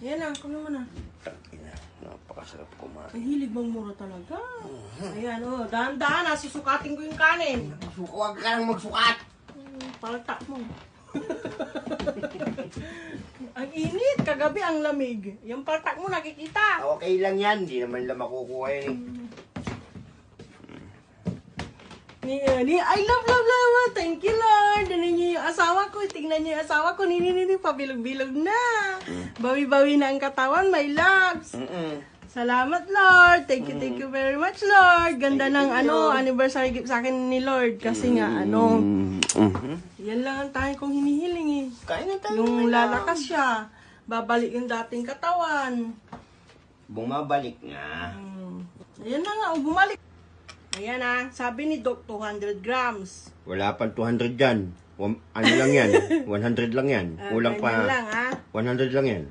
Yan na, kunin mo na. Ina, napakasarap kumain. Ang hilig bang mura talaga. Ayan, oh, dahan-dahan, susukatin ko yung kanin. Huwag ka lang magsukat. Paltak mo. Ang init, kagabi ang lamig. Yung paltak mo nakikita. Okay lang yan, hindi naman lang makukuha yan eh. I love. Thank you, Lord. Ano niyo yung asawa ko? Tingnan niyo yung asawa ko. Nini, pabilog-bilog na. Bawi-bawi na ang katawan, my loves. Salamat, Lord. Thank you very much, Lord. Ganda ng anniversary gift sa akin ni Lord. Kasi nga, yan lang ang tayo kong hinihiling eh. Kain na tayo. Yung lalakas siya. Babalik yung dating katawan. Bumabalik nga. Ayan na nga, bumalik. Ayan na, sabi ni Doc, 200 grams. Wala pang 200 dyan. Ano lang yan? 100 lang yan. Kulang pa. Ganyan lang, ha? 100 lang yan.